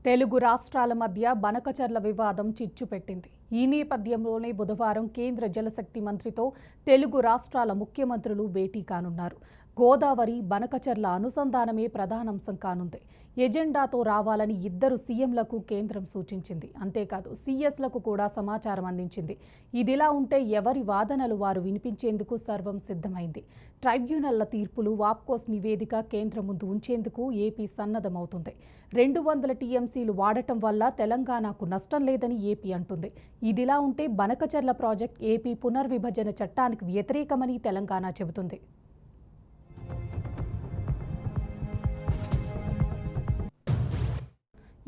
తెలుగు రాష్ట్రాల మధ్య బనకచర్ల వివాదం చిచ్చుపెట్టింది. ఈ నేపథ్యంలోనే బుధవారం కేంద్ర జలశక్తి మంత్రితో తెలుగు రాష్ట్రాల ముఖ్యమంత్రులు భేటీ కానున్నారు. గోదావరి బనకచర్ల అనుసంధానమే ప్రధానాంశం కానుంది. ఎజెండాతో రావాలని ఇద్దరు సీఎంలకు కేంద్రం సూచించింది. అంతేకాదు సీఎస్లకు కూడా సమాచారం అందించింది. ఇదిలా ఉంటే ఎవరి వాదనలు వారు వినిపించేందుకు సర్వం సిద్ధమైంది. ట్రైబ్యునల్ల తీర్పులు, వాప్కోస్ నివేదిక కేంద్రం ముందు ఉంచేందుకు ఏపీ సన్నద్ధమవుతుంది. 200 టీఎంసీలు వాడటం వల్ల తెలంగాణకు నష్టం లేదని ఏపీ అంటుంది. ఇదిలా ఉంటే బనకచర్ల ప్రాజెక్ట్ ఏపీ పునర్విభజన చట్టానికి వ్యతిరేకమని తెలంగాణ చెబుతుంది.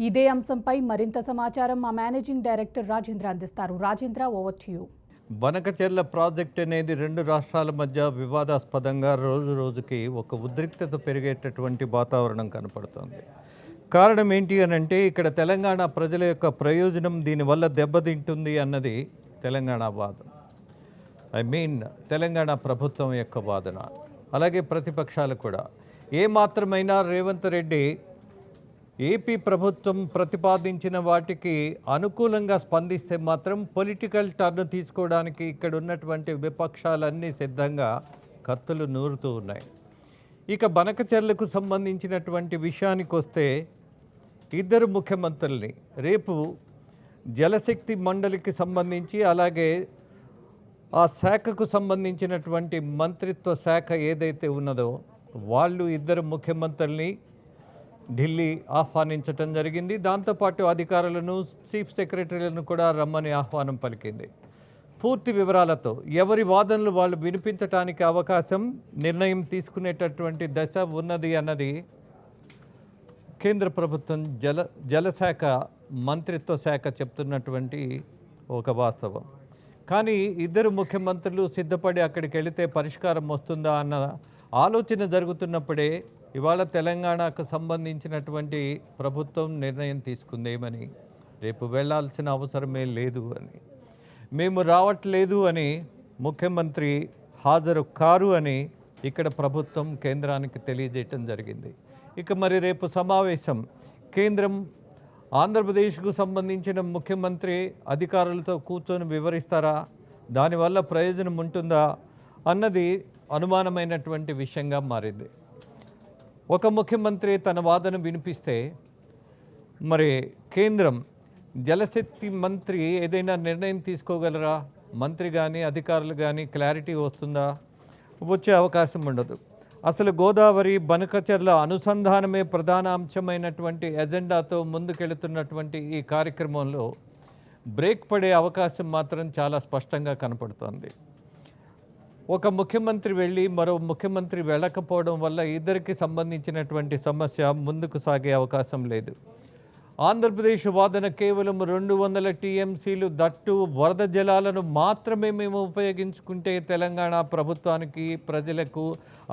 ఇదే అంశంపై మరింత సమాచారం మా మేనేజింగ్ డైరెక్టర్ రాజేంద్ర అందిస్తారు. Rajendra, over to you. Banakacherla project అనేది రెండు రాష్ట్రాల మధ్య వివాదాస్పదంగా రోజు రోజుకి ఒక ఉద్రిక్తత పెరిగేటటువంటి వాతావరణం కనపడుతోంది. కారణం ఏంటి అని అంటే ఇక్కడ తెలంగాణ ప్రజల యొక్క ప్రయోజనం దీనివల్ల దెబ్బతింటుంది అన్నది తెలంగాణ వాదన. తెలంగాణ ప్రభుత్వం యొక్క వాదన. అలాగే ప్రతిపక్షాలు కూడా. ఏమాత్రమైనా రేవంత్ రెడ్డి ఏపీ ప్రభుత్వం ప్రతిపాదించిన వాటికి అనుకూలంగా స్పందిస్తే మాత్రం పొలిటికల్ టర్న్ తీసుకోవడానికి ఇక్కడ ఉన్నటువంటి విపక్షాలన్నీ సిద్ధంగా కత్తులు నూరుతూ ఉన్నాయి. ఇక బనకచెర్లకు సంబంధించినటువంటి విషయానికి వస్తే ఇద్దరు ముఖ్యమంత్రుల్ని రేపు జలశక్తి మండలికి సంబంధించి అలాగే ఆ శాఖకు సంబంధించినటువంటి మంత్రిత్వ శాఖ ఏదైతే ఉన్నదో వాళ్ళు ఇద్దరు ముఖ్యమంత్రుల్ని ఢిల్లీ ఆహ్వానించటం జరిగింది. దాంతోపాటు అధికారులను, చీఫ్ సెక్రటరీలను కూడా రమ్మని ఆహ్వానం పలికింది. పూర్తి వివరాలతో ఎవరి వాదనలు వాళ్ళు వినిపించడానికి అవకాశం, నిర్ణయం తీసుకునేటటువంటి దశ ఉన్నది అన్నది కేంద్ర ప్రభుత్వం జలశాఖ మంత్రిత్వ శాఖ చెప్తున్నటువంటి ఒక వాస్తవం. కానీ ఇద్దరు ముఖ్యమంత్రులు సిద్ధపడి అక్కడికి వెళితే పరిష్కారం వస్తుందా అన్న ఆలోచన జరుగుతున్నప్పుడే ఇవాళ తెలంగాణకు సంబంధించినటువంటి ప్రభుత్వం నిర్ణయం తీసుకుందేమని, రేపు వెళ్లాల్సిన అవసరమే లేదు అని, మేము రావట్లేదు అని ముఖ్యమంత్రి హాజరు కారు అని ఇక్కడ ప్రభుత్వం కేంద్రానికి తెలియజేయటం జరిగింది. ఇక మరి రేపు సమావేశం కేంద్రం ఆంధ్రప్రదేశ్కు సంబంధించిన ముఖ్యమంత్రి అధికారులతో కూర్చొని వివరిస్తారా, దానివల్ల ప్రయోజనం ఉంటుందా అన్నది అనుమానమైనటువంటి విషయంగా మారింది. ఒక ముఖ్యమంత్రి తన వాదన వినిపిస్తే మరి కేంద్రం జలశక్తి మంత్రి ఏదైనా నిర్ణయం తీసుకోగలరా, మంత్రి కానీ అధికారులు కానీ క్లారిటీ వస్తుందా, వచ్చే అవకాశం ఉండదు. అసలు గోదావరి బనకచెర్ల అనుసంధానమే ప్రధాన అంశమైనటువంటి ఎజెండాతో ముందుకెళుతున్నటువంటి ఈ కార్యక్రమంలో బ్రేక్ పడే అవకాశం మాత్రం చాలా స్పష్టంగా కనపడుతోంది. ఒక ముఖ్యమంత్రి వెళ్ళి మరో ముఖ్యమంత్రి వెళ్ళకపోవడం వల్ల ఇద్దరికి సంబంధించినటువంటి సమస్య ముందుకు సాగే అవకాశం లేదు. ఆంధ్రప్రదేశ్ వాదన కేవలం 200 టీఎంసీలు, దట్టు వరద జలాలను మాత్రమే మేము ఉపయోగించుకుంటే తెలంగాణ ప్రభుత్వానికి, ప్రజలకు,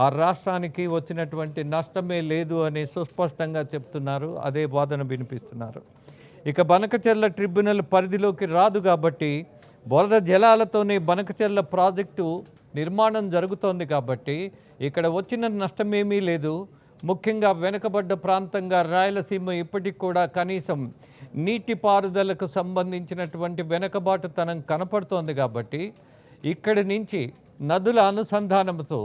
ఆ రాష్ట్రానికి వచ్చినటువంటి నష్టమే లేదు అని సుస్పష్టంగా చెప్తున్నారు. అదే వాదన వినిపిస్తున్నారు. ఇక బనకచెర్ల ట్రిబ్యునల్ పరిధిలోకి రాదు కాబట్టి వరద జలాలతోనే బనకచెర్ల ప్రాజెక్టు నిర్మాణం జరుగుతోంది కాబట్టి ఇక్కడ వచ్చిన నష్టమేమీ లేదు. ముఖ్యంగా వెనుకబడ్డ ప్రాంతంగా రాయలసీమ ఇప్పటికి కూడా కనీసం నీటిపారుదలకు సంబంధించినటువంటి వెనుకబాటుతనం కనపడుతోంది కాబట్టి ఇక్కడి నుంచి నదుల అనుసంధానంతో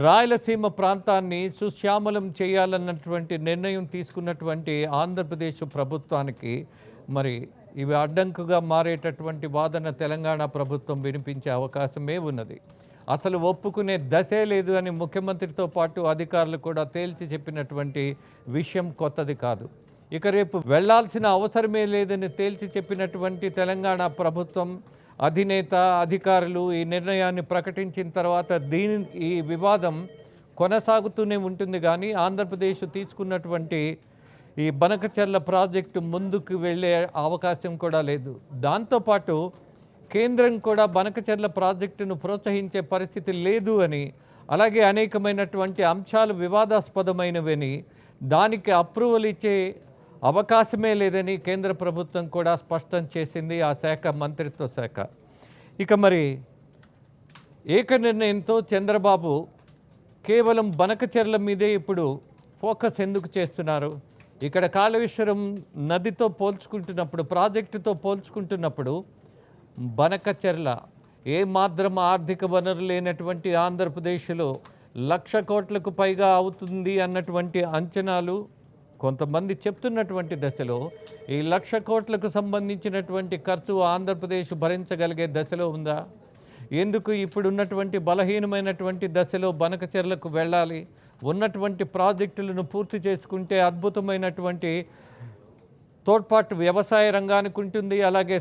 రాయలసీమ ప్రాంతాన్ని సుశ్యామలం చేయాలన్నటువంటి నిర్ణయం తీసుకున్నటువంటి ఆంధ్రప్రదేశ్ ప్రభుత్వానికి మరి ఇవి అడ్డంకుగా మారేటటువంటి వాదన తెలంగాణ ప్రభుత్వం వినిపించే అవకాశమే ఉన్నది. అసలు ఒప్పుకునే దశే లేదు అని ముఖ్యమంత్రితో పాటు అధికారులు కూడా తేల్చి చెప్పినటువంటి విషయం కొత్తది కాదు. ఇక రేపు వెళ్లాల్సిన అవసరమే లేదని తేల్చి చెప్పినటువంటి తెలంగాణ ప్రభుత్వం అధినేత, అధికారులు ఈ నిర్ణయాన్ని ప్రకటించిన తర్వాత ఈ వివాదం కొనసాగుతూనే ఉంటుంది. కానీ ఆంధ్రప్రదేశ్ తీసుకున్నటువంటి ఈ బనకచెర్ల ప్రాజెక్టు ముందుకు వెళ్ళే అవకాశం కూడా లేదు. దాంతోపాటు కేంద్రం కూడా బనకచెర్ల ప్రాజెక్టును ప్రోత్సహించే పరిస్థితి లేదు అని, అలాగే అనేకమైనటువంటి అంశాలు వివాదాస్పదమైనవని, దానికి అప్రూవల్ ఇచ్చే అవకాశమే లేదని కేంద్ర ప్రభుత్వం కూడా స్పష్టం చేసింది, ఆ శాఖ మంత్రిత్వ శాఖ. ఇక మరి ఏక నిర్ణయంతో చంద్రబాబు కేవలం బనకచెర్ల మీదే ఇప్పుడు ఫోకస్ ఎందుకు చేస్తున్నారు? ఇక్కడ కాళేశ్వరం నదితో పోల్చుకుంటున్నప్పుడు, ప్రాజెక్టుతో పోల్చుకుంటున్నప్పుడు బనకచెర్ల ఏమాత్రం ఆర్థిక వనరు లేనటువంటి ఆంధ్రప్రదేశ్లో 1,00,000 కోట్లకు పైగా అవుతుంది అన్నటువంటి అంచనాలు కొంతమంది చెప్తున్నటువంటి దశలో ఈ 1,00,000 కోట్లకు సంబంధించినటువంటి ఖర్చు ఆంధ్రప్రదేశ్ భరించగలిగే దశలో ఉందా? ఎందుకు ఇప్పుడున్నటువంటి బలహీనమైనటువంటి దశలో బనకచెర్లకు వెళ్ళాలి? ఉన్నటువంటి ప్రాజెక్టులను పూర్తి చేసుకుంటే అద్భుతమైనటువంటి తోడ్పాటు వ్యవసాయ రంగానికి ఉంటుంది. అలాగే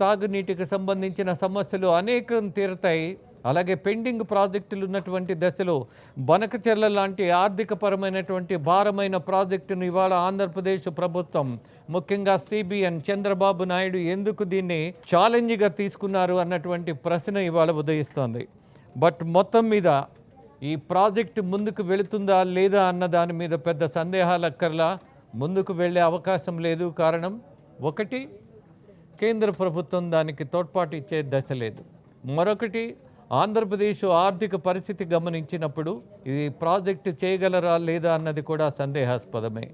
తాగునీటికి సంబంధించిన సమస్యలు అనేకం తీరుతాయి. అలాగే పెండింగ్ ప్రాజెక్టులు ఉన్నటువంటి దశలో బనకచెర్ల లాంటి ఆర్థికపరమైనటువంటి భారమైన ప్రాజెక్టును ఇవాళ ఆంధ్రప్రదేశ్ ప్రభుత్వం, ముఖ్యంగా సిబిఎన్ చంద్రబాబు నాయుడు ఎందుకు దీన్ని ఛాలెంజ్గా తీసుకున్నారు అన్నటువంటి ప్రశ్న ఇవాళ ఉదయిస్తోంది. బట్ మొత్తం మీద ఈ ప్రాజెక్టు ముందుకు వెళుతుందా లేదా అన్న దాని మీద పెద్ద సందేహాలు అక్కర్లా. ముందుకు వెళ్ళే అవకాశం లేదు. కారణం ఒకటి, కేంద్ర ప్రభుత్వం దానికి తోడ్పాటు ఇచ్చే దశ లేదు. మరొకటి, ఆంధ్రప్రదేశ్ ఆర్థిక పరిస్థితి గమనించినప్పుడు ఇది ప్రాజెక్టు చేయగలరా లేదా అన్నది కూడా సందేహాస్పదమే.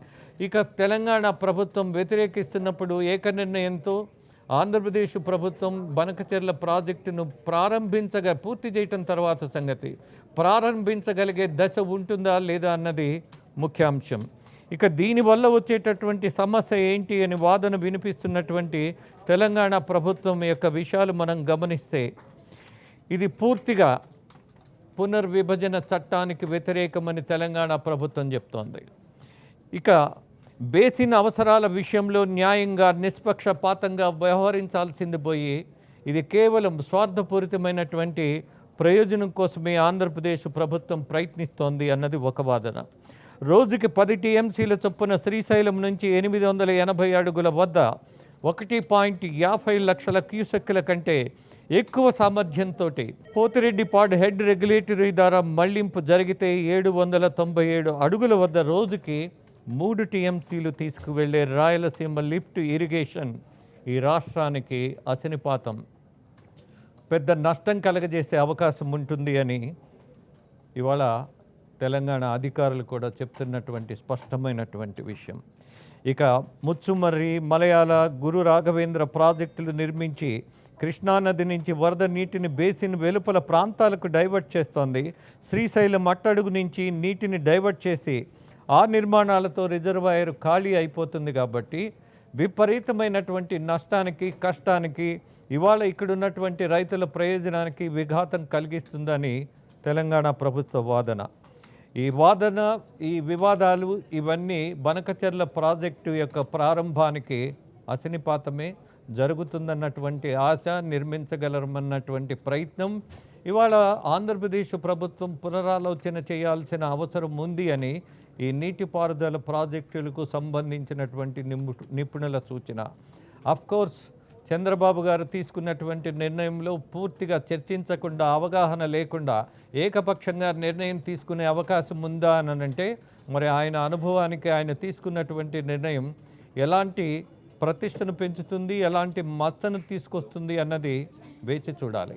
ఇక తెలంగాణ ప్రభుత్వం వ్యతిరేకిస్తున్నప్పుడు ఏకనిర్ణయంతో ఆంధ్రప్రదేశ్ ప్రభుత్వం బనకచెర్ల ప్రాజెక్టును పూర్తి చేయటం తర్వాత సంగతి, ప్రారంభించగలిగే దశ ఉంటుందా లేదా అన్నది ముఖ్యాంశం. ఇక దీనివల్ల వచ్చేటటువంటి సమస్య ఏంటి అని వాదన వినిపిస్తున్నటువంటి తెలంగాణ ప్రభుత్వం యొక్క విషయాలు మనం గమనిస్తే, ఇది పూర్తిగా పునర్విభజన చట్టానికి వ్యతిరేకమని తెలంగాణ ప్రభుత్వం చెప్తోంది. ఇక బేసిన్ అవసరాల విషయంలో న్యాయంగా నిష్పక్షపాతంగా వ్యవహరించాల్సింది పోయి ఇది కేవలం స్వార్థపూరితమైనటువంటి ప్రయోజనం కోసమే ఆంధ్రప్రదేశ్ ప్రభుత్వం ప్రయత్నిస్తోంది అన్నది ఒక వాదన. రోజుకి 10 టీఎంసీల చొప్పున శ్రీశైలం నుంచి 880 అడుగుల వద్ద 1.50 లక్షల క్యూసెక్కుల కంటే ఎక్కువ సామర్థ్యంతో పోతిరెడ్డిపాడు హెడ్ రెగ్యులేటరీ ద్వారా మళ్లింపు జరిగితే 797 అడుగుల వద్ద రోజుకి 3 టీఎంసీలు తీసుకువెళ్లే రాయలసీమ లిఫ్ట్ ఇరిగేషన్ ఈ రాష్ట్రానికి అశనిపాతం, పెద్ద నష్టం కలగజేసే అవకాశం ఉంటుంది అని ఇవాళ తెలంగాణ అధికారులు కూడా చెప్తున్నటువంటి స్పష్టమైనటువంటి విషయం. ఇక ముచ్చుమర్రి, మలయాళ, గురు రాఘవేంద్ర ప్రాజెక్టులు నిర్మించి కృష్ణానది నుంచి వరద నీటిని బేసిన్ వెలుపల ప్రాంతాలకు డైవర్ట్ చేస్తోంది. శ్రీశైలం అట్టడుగు నుంచి నీటిని డైవర్ట్ చేసి ఆ నిర్మాణాలతో రిజర్వాయర్ ఖాళీ అయిపోతుంది. కాబట్టి విపరీతమైనటువంటి నష్టానికి, కష్టానికి, ఇవాళ ఇక్కడున్నటువంటి రైతుల ప్రయోజనానికి విఘాతం కలిగిస్తుందని తెలంగాణ ప్రభుత్వ వాదన. ఈ వాదన, ఈ వివాదాలు ఇవన్నీ బనకచెర్ల ప్రాజెక్టు యొక్క ప్రారంభానికి అశనిపాతమే జరుగుతుందన్నటువంటి ఆశ, నిర్మించగలరమన్నటువంటి ప్రయత్నం ఇవాళ ఆంధ్రప్రదేశ్ ప్రభుత్వం పునరాలోచన చేయాల్సిన అవసరం ఉంది అని ఈ నీటిపారుదల ప్రాజెక్టులకు సంబంధించినటువంటి నిపుణుల సూచన. అఫ్కోర్స్ చంద్రబాబు గారు తీసుకున్నటువంటి నిర్ణయంలో పూర్తిగా చర్చించకుండా, అవగాహన లేకుండా ఏకపక్షంగా నిర్ణయం తీసుకునే అవకాశం ఉందా అని అంటే, మరి ఆయన అనుభవానికి ఆయన తీసుకున్నటువంటి నిర్ణయం ఎలాంటి ప్రతిష్టను పెంచుతుంది, ఎలాంటి మచ్చను తీసుకొస్తుంది అన్నది వేచి చూడాలి.